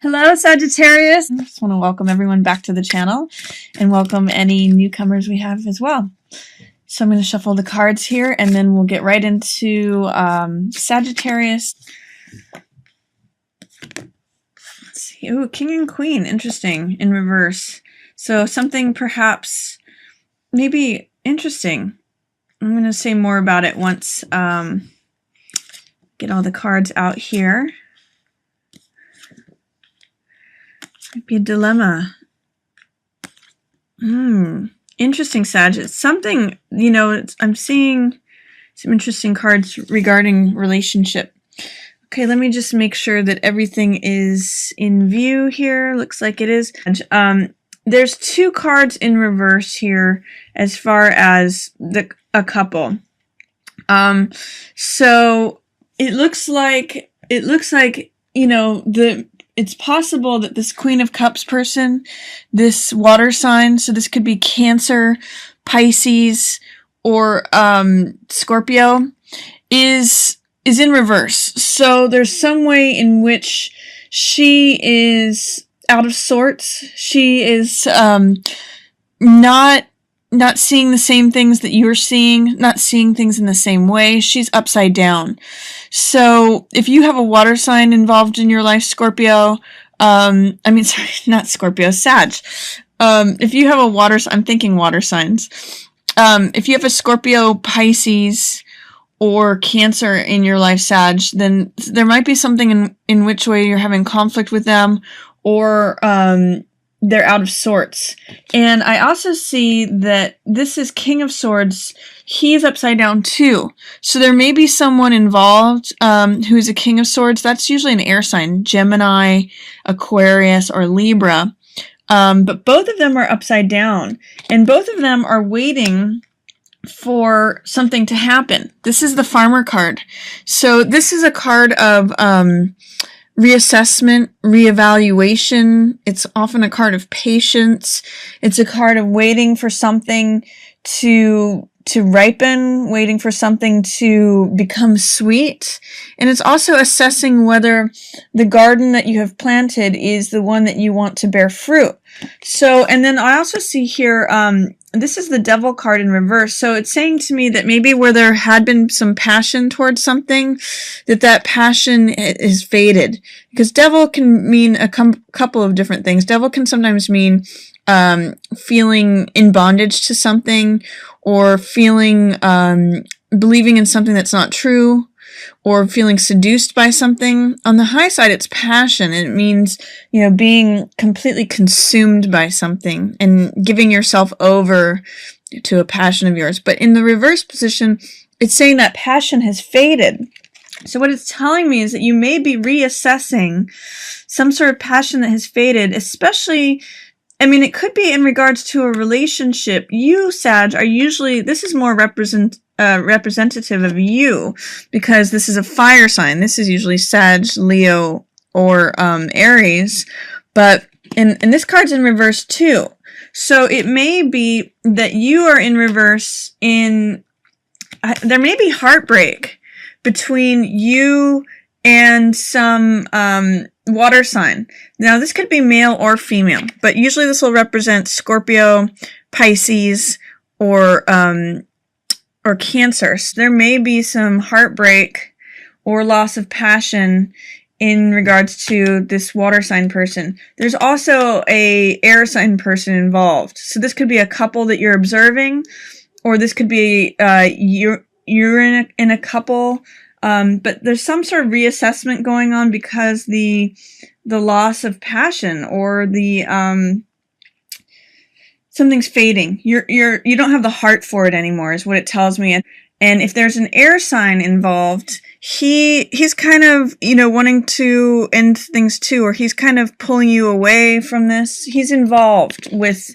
Hello, Sagittarius! I just want to welcome everyone back to the channel and welcome any newcomers we have as well. So I'm going to shuffle the cards here and then we'll get right into Sagittarius. Let's see. Ooh, King and Queen. Interesting. In reverse. So something perhaps maybe interesting. I'm going to say more about it once get all the cards out here. Might be a dilemma. Interesting, Sag. It's something, you know, I'm seeing some interesting cards regarding relationship. Okay, let me just make sure that everything is in view here. Looks like it is. There's two cards in reverse here as far as a couple. So it looks like, you know, it's possible that this Queen of Cups person, this water sign, so this could be Cancer, Pisces, or Scorpio, is in reverse. So there's some way in which she is out of sorts. She is not seeing the same things that you're seeing, not seeing things in the same way. She's upside down. So if you have a water sign involved in your life, Scorpio, sorry, not Scorpio, Sag. If you have a water, I'm thinking water signs. If you have a Scorpio, Pisces, or Cancer in your life, Sag, then there might be something in which way you're having conflict with them, or they're out of sorts. And I also see that this is King of Swords. He's upside down too. So there may be someone involved who's a King of Swords. That's usually an air sign, Gemini, Aquarius, or Libra. But both of them are upside down. And both of them are waiting for something to happen. This is the Farmer card. So this is a card of reassessment, reevaluation. It's often a card of patience. It's a card of waiting for something to ripen, waiting for something to become sweet. And it's also assessing whether the garden that you have planted is the one that you want to bear fruit. So, and then I also see here, this is the Devil card in reverse. So it's saying to me that maybe where there had been some passion towards something, that passion is faded. Because Devil can mean a couple of different things. Devil can sometimes mean feeling in bondage to something, or feeling believing in something that's not true, or feeling seduced by something. On the high side, it's passion. It means, you know, being completely consumed by something and giving yourself over to a passion of yours. But in the reverse position, it's saying that passion has faded. So what it's telling me is that you may be reassessing some sort of passion that has faded, especially, I mean, it could be in regards to a relationship. You, Sag, are usually, this is more representative of you, because this is a fire sign. This is usually Sag, Leo, or Aries, and this card's in reverse too. So it may be that you are in reverse there may be heartbreak between you and some water sign. Now this could be male or female, but usually this will represent Scorpio, Pisces, or Cancer. So there may be some heartbreak or loss of passion in regards to this water sign person. There's also a air sign person involved. So this could be a couple that you're observing, or this could be you're in a couple. But there's some sort of reassessment going on because the loss of passion, or something's fading. You don't have the heart for it anymore, is what it tells me. And if there's an air sign involved, he's kind of, you know, wanting to end things too, or he's kind of pulling you away from this. He's involved with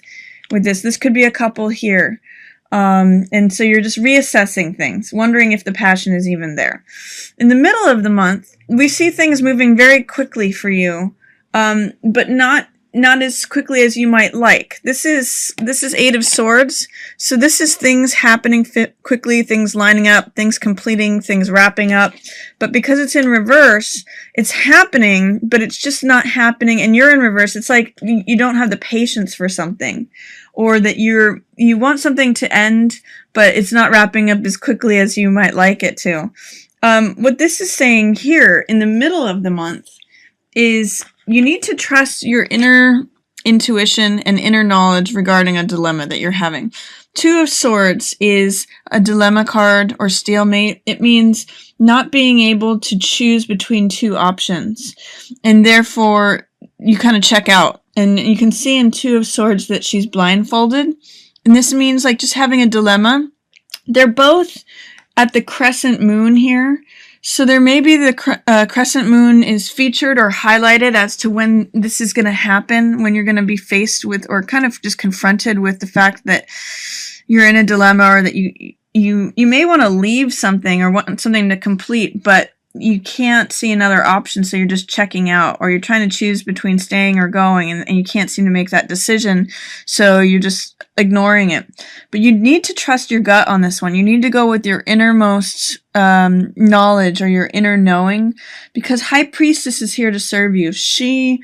this. This could be a couple here. And so you're just reassessing things, wondering if the passion is even there. In the middle of the month, we see things moving very quickly for you, but not not as quickly as you might like. This is Eight of Swords, so this is things happening quickly, things lining up, things completing, things wrapping up. But because it's in reverse, it's happening, but it's just not happening, and you're in reverse. It's like you don't have the patience for something, or that you want something to end, but it's not wrapping up as quickly as you might like it to. What this is saying here in the middle of the month is you need to trust your inner intuition and inner knowledge regarding a dilemma that you're having. Two of Swords is a dilemma card or stalemate. It means not being able to choose between two options, and therefore you kind of check out. And you can see in Two of Swords that she's blindfolded, and this means like just having a dilemma. They're both at the crescent moon here. So there may be the crescent moon is featured or highlighted as to when this is going to happen, when you're going to be faced with or kind of just confronted with the fact that you're in a dilemma, or that you may want to leave something or want something to complete, but you can't see another option, so you're just checking out, or you're trying to choose between staying or going, and you can't seem to make that decision, so you're just ignoring it. But you need to trust your gut on this one. You need to go with your innermost knowledge or your inner knowing, because High Priestess is here to serve you. She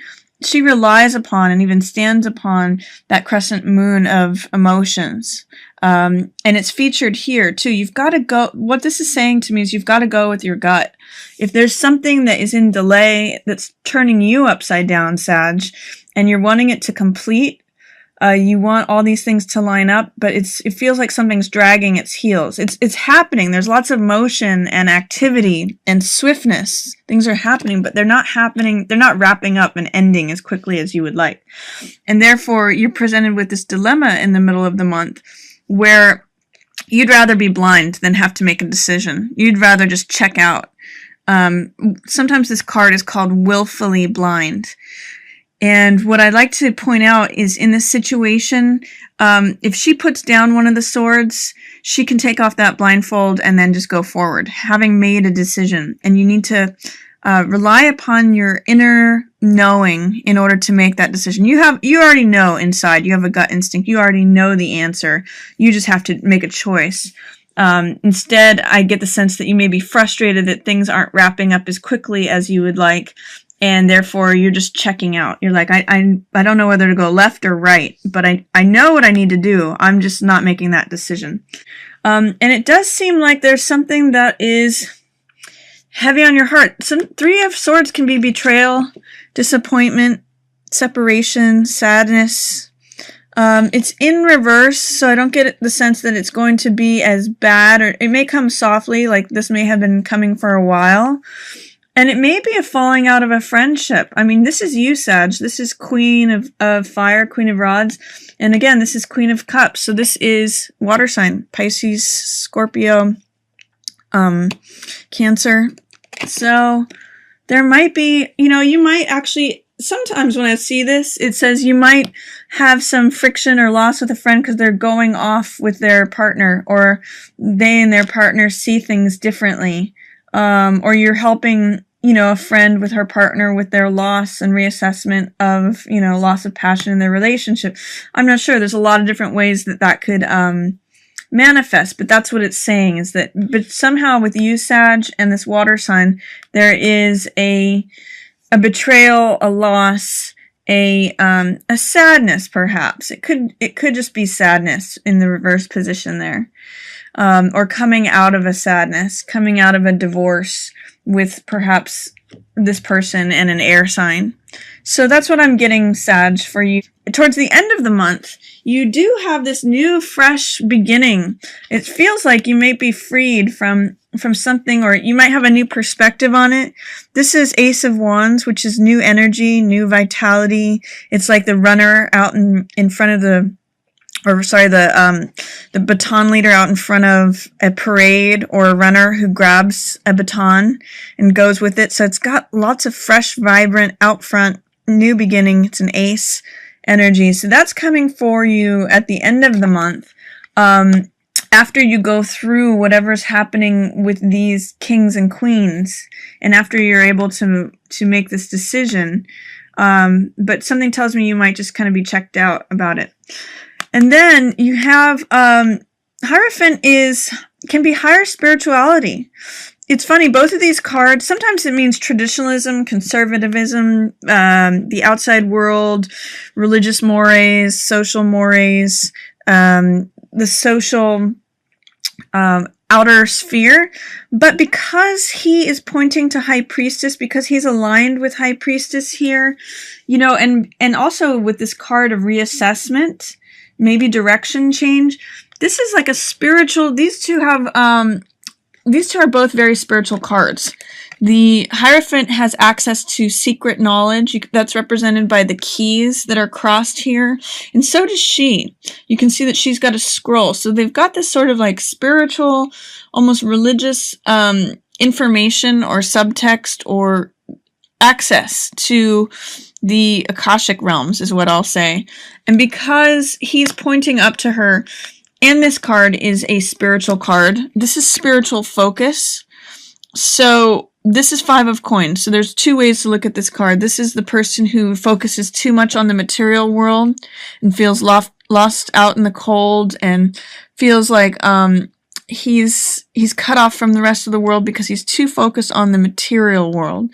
relies upon and even stands upon that crescent moon of emotions. And it's featured here too. You've got to go, what this is saying to me is you've got to go with your gut. If there's something that is in delay that's turning you upside down, Sag, and you're wanting it to complete, you want all these things to line up, but it feels like something's dragging its heels. It's happening. There's lots of motion and activity and swiftness. Things are happening, but they're not happening. They're not wrapping up and ending as quickly as you would like. And therefore, you're presented with this dilemma in the middle of the month where you'd rather be blind than have to make a decision. You'd rather just check out. Sometimes this card is called willfully blind. And what I'd like to point out is in this situation, if she puts down one of the swords, she can take off that blindfold and then just go forward, having made a decision. And you need to rely upon your inner knowing in order to make that decision. You already know inside. You have a gut instinct. You already know the answer. You just have to make a choice. Instead, I get the sense that you may be frustrated that things aren't wrapping up as quickly as you would like, and therefore you're just checking out. You're like, I don't know whether to go left or right, but I know what I need to do. I'm just not making that decision. And it does seem like there's something that is heavy on your heart. Three of Swords can be betrayal, disappointment, separation, sadness. It's in reverse, so I don't get the sense that it's going to be as bad, or it may come softly, like this may have been coming for a while. And it may be a falling out of a friendship. I mean, this is you, Sag. This is Queen of Fire, Queen of Rods. And again, this is Queen of Cups. So this is water sign, Pisces, Scorpio, Cancer. So there might be, you might actually, sometimes when I see this, it says you might have some friction or loss with a friend because they're going off with their partner, or they and their partner see things differently. Or you're helping, a friend with her partner with their loss and reassessment of, loss of passion in their relationship. I'm not sure. There's a lot of different ways that could, manifest, but that's what it's saying, is that, but somehow with you, Sag, and this water sign, there is a betrayal, a loss, a sadness, perhaps. It could just be sadness in the reverse position there. Or coming out of a sadness, coming out of a divorce with perhaps this person and an air sign. So that's what I'm getting, Sag, for you. Towards the end of the month, you do have this new, fresh beginning. It feels like you may be freed from something, or you might have a new perspective on it. This is Ace of Wands, which is new energy, new vitality. It's like the runner out in front of the baton leader out in front of a parade, or a runner who grabs a baton and goes with it. So it's got lots of fresh, vibrant, out front, new beginning. It's an ace energy. So that's coming for you at the end of the month. After you go through whatever's happening with these kings and queens, and after you're able to make this decision, But something tells me you might just kind of be checked out about it. And then you have Hierophant can be higher spirituality. It's funny, both of these cards, sometimes it means traditionalism, conservatism, the outside world, religious mores, social mores, the social outer sphere. But because he is pointing to High Priestess, because he's aligned with High Priestess here, you know, and also with this card of reassessment, maybe direction change, this is like a spiritual, these two are both very spiritual cards. The Hierophant has access to secret knowledge. That's represented by the keys that are crossed here. And so does she. You can see that she's got a scroll. So they've got this sort of like spiritual, almost religious information or subtext or access to the Akashic realms is what I'll say. And because he's pointing up to her, and this card is a spiritual card, this is spiritual focus. So this is 5 of coins. So there's 2 ways to look at this card. This is the person who focuses too much on the material world and feels lost out in the cold and feels like he's cut off from the rest of the world because he's too focused on the material world.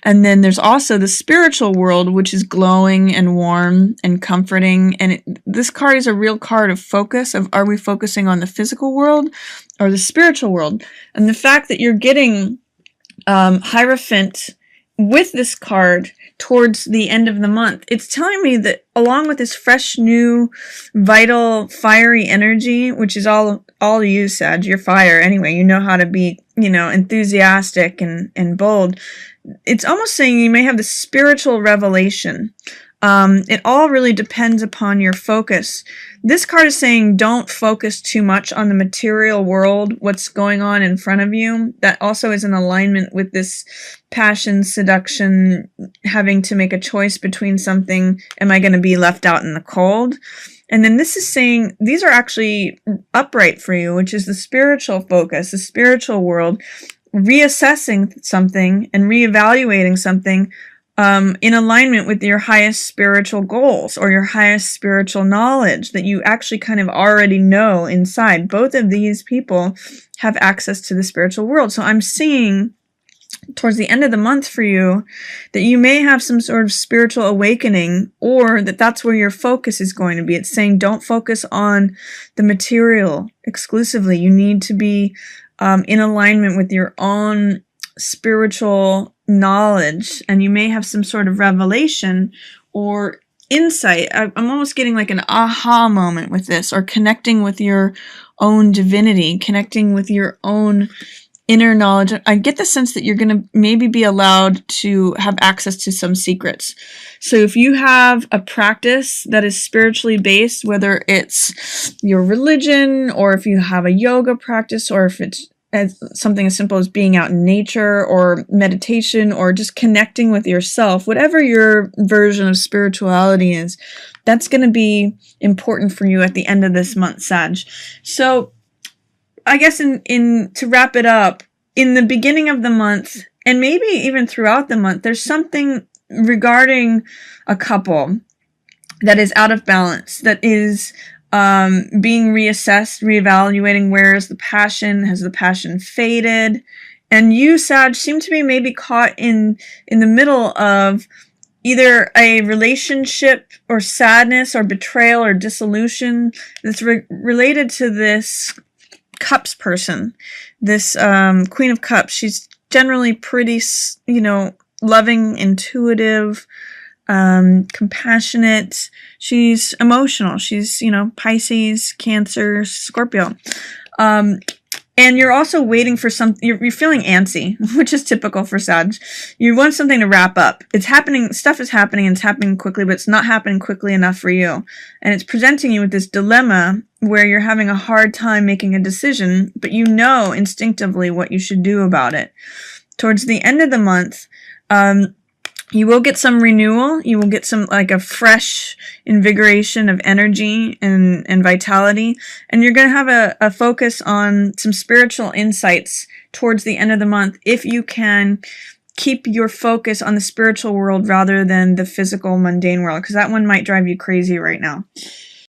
And then there's also the spiritual world, which is glowing and warm and comforting. And this card is a real card of focus, of are we focusing on the physical world or the spiritual world? And the fact that you're getting Hierophant with this card towards the end of the month, it's telling me that along with this fresh, new, vital, fiery energy, which is all you, Sag, you're fire anyway, you know how to be, you know, enthusiastic and bold. It's almost saying you may have the spiritual revelation. It all really depends upon your focus. This card is saying don't focus too much on the material world, what's going on in front of you. That also is in alignment with this passion, seduction, having to make a choice between something. Am I going to be left out in the cold? And then this is saying these are actually upright for you, which is the spiritual focus, the spiritual world, reassessing something and reevaluating something in alignment with your highest spiritual goals or your highest spiritual knowledge that you actually kind of already know inside. Both of these people have access to the spiritual world. So I'm seeing towards the end of the month for you that you may have some sort of spiritual awakening, or that's where your focus is going to be. It's saying don't focus on the material exclusively. You need to be in alignment with your own spiritual knowledge, and you may have some sort of revelation or insight. I'm almost getting like an aha moment with this, or connecting with your own divinity, connecting with your own inner knowledge. I get the sense that you're going to maybe be allowed to have access to some secrets. So if you have a practice that is spiritually based, whether it's your religion, or if you have a yoga practice, or if it's something as simple as being out in nature or meditation or just connecting with yourself, whatever your version of spirituality is, that's going to be important for you at the end of this month, Sag. So I guess to wrap it up, in the beginning of the month, and maybe even throughout the month, there's something regarding a couple that is out of balance, that is being reassessed, reevaluating. Where is the passion? Has the passion faded? And you, Sag, seem to be maybe caught in the middle of either a relationship or sadness or betrayal or dissolution that's related to this Cups person, this Queen of Cups. She's generally pretty, loving, intuitive, compassionate. She's emotional. She's, Pisces, Cancer, Scorpio. And you're also waiting for something. You're feeling antsy, which is typical for Sag. You want something to wrap up. It's happening. Stuff is happening, and it's happening quickly, but it's not happening quickly enough for you. And it's presenting you with this dilemma where you're having a hard time making a decision, but you know instinctively what you should do about it. Towards the end of the month, you will get some renewal. You will get some, like, a fresh invigoration of energy and vitality. And you're going to have a focus on some spiritual insights towards the end of the month if you can keep your focus on the spiritual world rather than the physical, mundane world, because that one might drive you crazy right now.